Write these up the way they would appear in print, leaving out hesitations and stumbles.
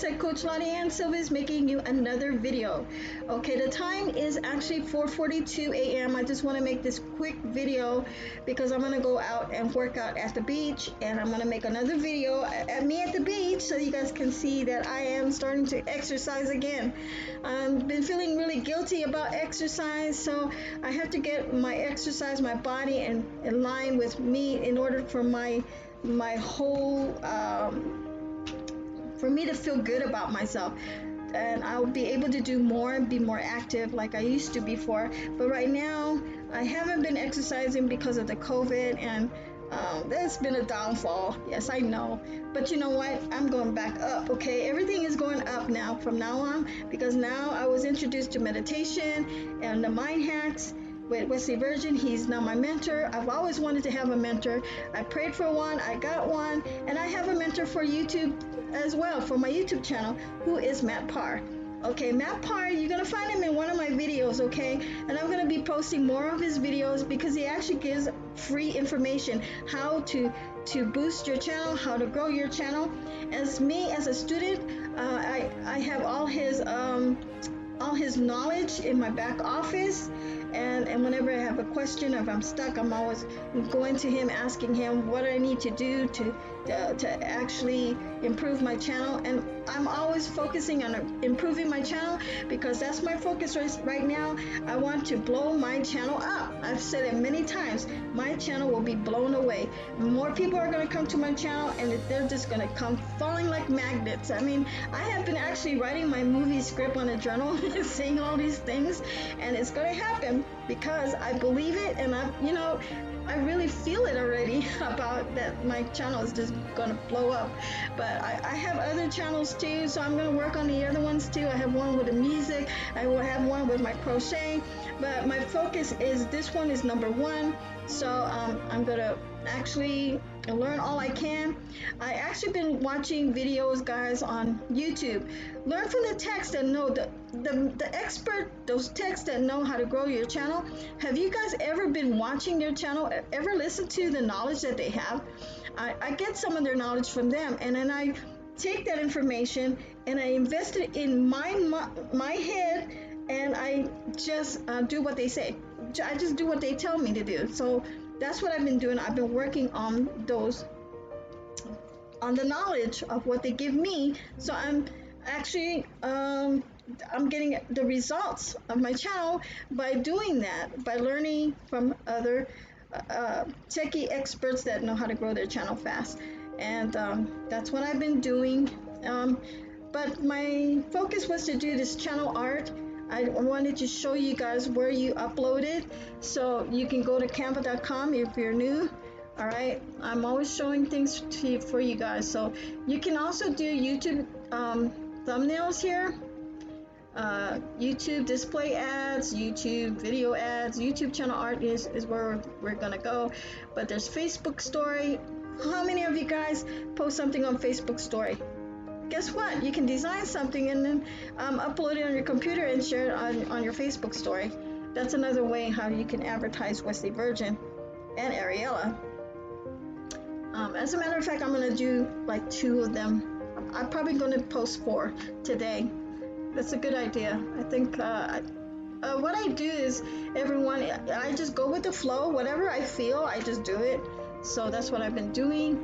said, Coach Lottie Ann Silva is making you another video. Okay, the time is actually 4:42 a.m. I just want to make this quick video because I'm going to go out and work out at the beach, and I'm going to make another video at me at the beach so you guys can see that I am starting to exercise again. I've been feeling really guilty about exercise, so I have to get my exercise, my body in line with me in order for my whole for me to feel good about myself, and I'll be able to do more, be more active like I used to before. But right now I haven't been exercising because of the COVID, and there's been a downfall. Yes, I know, but you know what, I'm going back up. Okay, everything is going up now from now on, because now I was introduced to meditation and the mind hacks with Wesley Virgin. He's now my mentor. I've always wanted to have a mentor. I prayed for one, I got one, and I have a mentor for YouTube as well, for my YouTube channel, who is Matt Parr. Okay, Matt Parr, you're going to find him in one of my videos, okay? And I'm going to be posting more of his videos because he actually gives free information, how to boost your channel, how to grow your channel. As me, as a student, I have all his knowledge in my back office, and whenever I have a question, if I'm stuck, I'm always going to him, asking him what I need to do to actually improve my channel. And I'm always focusing on improving my channel because that's my focus right now. I want to blow my channel up. I've said it many times, my channel will be blown away. More people are going to come to my channel, and they're just going to come falling like magnets. I mean, I have been actually writing my movie script on a journal saying all these things, and it's going to happen because I believe it, and I really feel it already about that my channel is just going to blow up. But I have other channels too, so I'm going to work on the other ones too. I have one with the music, I will have one with my crochet, but my focus is this one is number one. So I'm going to actually learn all I can. I actually been watching videos, guys, on YouTube. Learn from the texts that know the expert, those texts that know how to grow your channel. Have you guys ever been watching their channel, ever listened to the knowledge that they have? I get some of their knowledge from them, and then I take that information and I invest it in my head, and I just do what they say. I just do what they tell me to do. So that's what I've been doing. I've been working on the knowledge of what they give me. So I'm actually I'm getting the results of my channel by doing that, by learning from other techie experts that know how to grow their channel fast. And that's what I've been doing. But my focus was to do this channel art. I wanted to show you guys where you upload it, so you can go to canva.com if you're new. All right, I'm always showing things for you guys. So you can also do YouTube thumbnails here, YouTube display ads, YouTube video ads. YouTube channel art is where we're gonna go. But there's Facebook story. How many of you guys post something on Facebook story? Guess what? You can design something and then upload it on your computer and share it on your Facebook story. That's another way how you can advertise Wesley Virgin and Ariella. As a matter of fact, I'm going to do like 2 of them. I'm probably going to post 4 today. That's a good idea. I think what I do is, everyone, I just go with the flow. Whatever I feel, I just do it. So that's what I've been doing.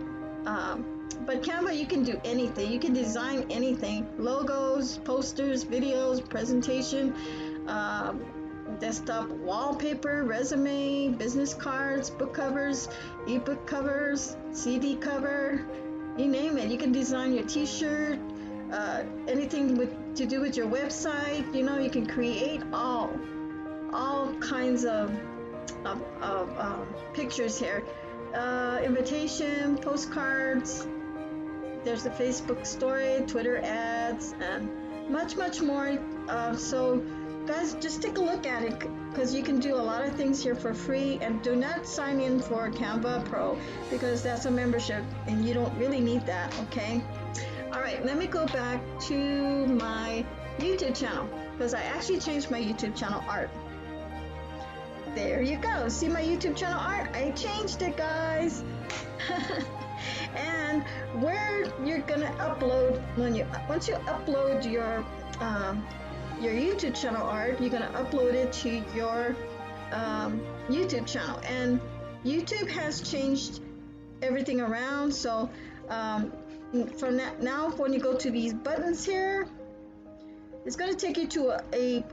But Canva, you can do anything. You can design anything. Logos, posters, videos, presentation, desktop wallpaper, resume, business cards, book covers, ebook covers, CD cover, you name it. You can design your t-shirt, anything to do with your website. You can create all kinds of pictures here. Invitation, postcards, there's the Facebook story, Twitter ads, and much more. So guys, just take a look at it, because you can do a lot of things here for free. And do not sign in for Canva Pro, because that's a membership and you don't really need that. Okay, all right, let me go back to my YouTube channel, because I actually changed my YouTube channel art. There you go. See my YouTube channel art? I changed it, guys. And and where you're gonna upload once you upload your YouTube channel art, you're gonna upload it to your YouTube channel. And YouTube has changed everything around, so from that, now when you go to these buttons here, it's going to take you to a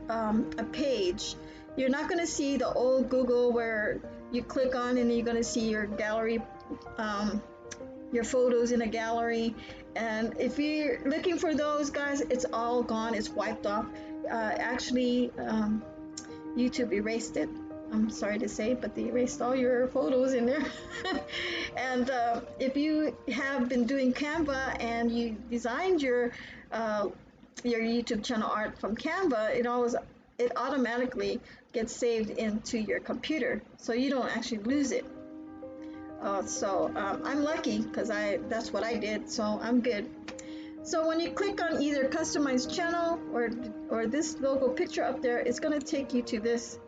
page. You're not going to see the old Google where you click on and you're going to see your gallery, your photos in a gallery. And if you're looking for those, guys, it's all gone. It's wiped off. Actually, YouTube erased it. I'm sorry to say, but they erased all your photos in there. And if you have been doing Canva and you designed your YouTube channel art from Canva, it automatically gets saved into your computer, so you don't actually lose it. So I'm lucky because that's what I did, so I'm good. So when you click on either customize channel or this logo picture up there, it's going to take you to this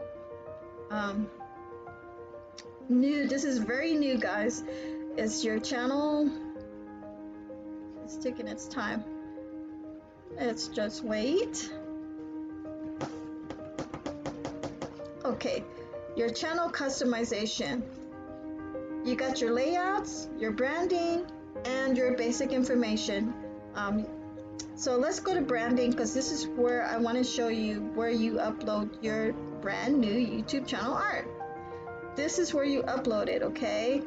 this is very new, guys. It's your channel. It's taking its time. Let's just wait. Okay, your channel customization. You got your layouts, your branding, and your basic information. So let's go to branding, because this is where I want to show you where you upload your brand new YouTube channel art. This is where you upload it, okay?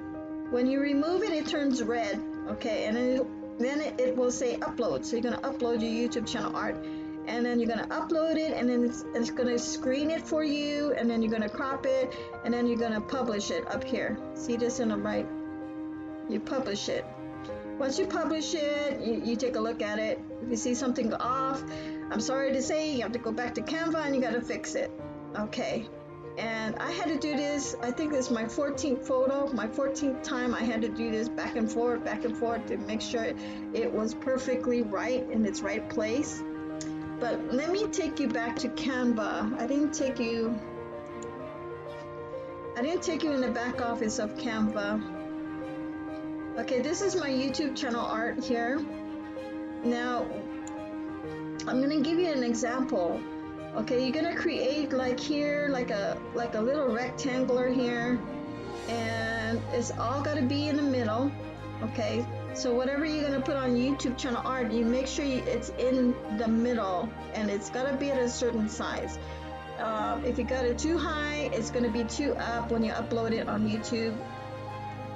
When you remove it, it turns red, okay? And then it will say upload. So you're going to upload your YouTube channel art, and then you're going to upload it, and then it's going to screen it for you, and then you're going to crop it, and then you're going to publish it up here. See this in the right? You publish it. Once you publish it, you take a look at it. If you see something off, I'm sorry to say, you have to go back to Canva and you got to fix it. Okay. And I had to do this, I think this is my 14th photo, my 14th time I had to do this back and forth to make sure it was perfectly right in its right place. But let me take you back to Canva. I didn't take you in the back office of Canva. Okay, this is my YouTube channel art here. Now, I'm gonna give you an example. Okay, you're gonna create like here, like a little rectangular here, and it's all gotta be in the middle. Okay, so whatever you're gonna put on YouTube channel art, you make sure it's in the middle, and it's gotta be at a certain size. If you got it too high, it's gonna be too up when you upload it on YouTube,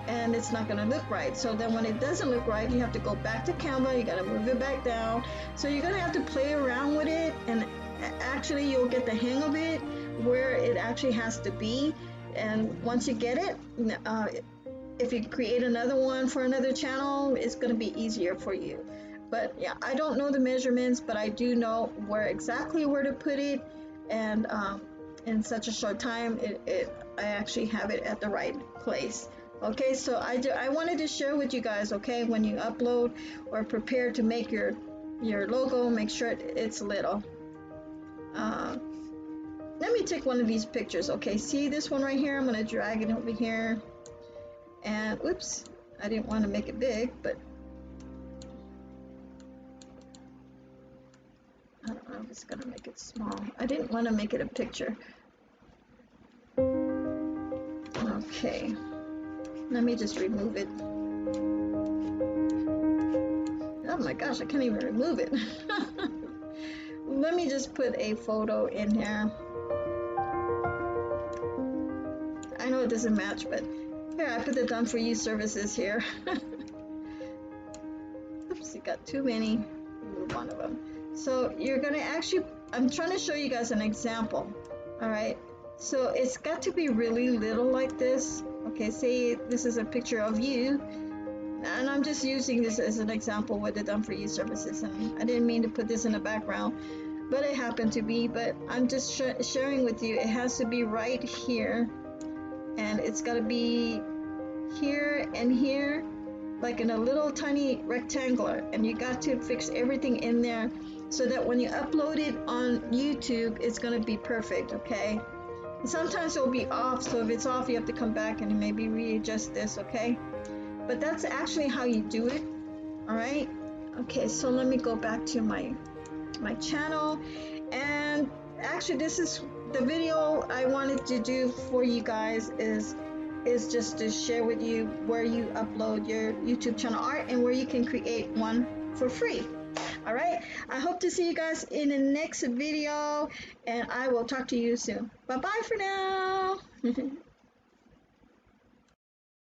and it's not going to look right. So then when it doesn't look right, you have to go back to Canva, you got to move it back down. So you're going to have to play around with it, and actually you'll get the hang of it where it actually has to be. And once you get it, if you create another one for another channel, it's going to be easier for you. But yeah, I don't know the measurements, but I do know exactly where to put it, and in such a short time, I actually have it at the right place. Okay, so I wanted to share with you guys, okay, when you upload or prepare to make your logo, make sure it's little. Let me take one of these pictures. Okay, see this one right here? I'm going to drag it over here. And oops, I didn't want to make it big, but I don't know if it's going to make it small. I didn't want to make it a picture. Okay. Let me just remove it. Oh my gosh, I can't even remove it. Let me just put a photo in here. I know it doesn't match, but here, I put the done for you services here. Oops, you got too many. Remove one of them. So you're gonna actually, I'm trying to show you guys an example. All right. So it's got to be really little like this. Okay, say this is a picture of you, and I'm just using this as an example with the done for you services, and I didn't mean to put this in the background, but it happened to be. But I'm just sharing with you, it has to be right here, and it's got to be here and here, like in a little tiny rectangular, and you got to fix everything in there so that when you upload it on YouTube, it's going to be perfect. Okay. Sometimes it'll be off, so if it's off, you have to come back and maybe readjust this, okay? but that's actually how you do it. All right. Okay, so let me go back to my channel, and actually this is the video I wanted to do for you guys is just to share with you where you upload your YouTube channel art and where you can create one for free. All right, I hope to see you guys in the next video, and I will talk to you soon. Bye bye for now.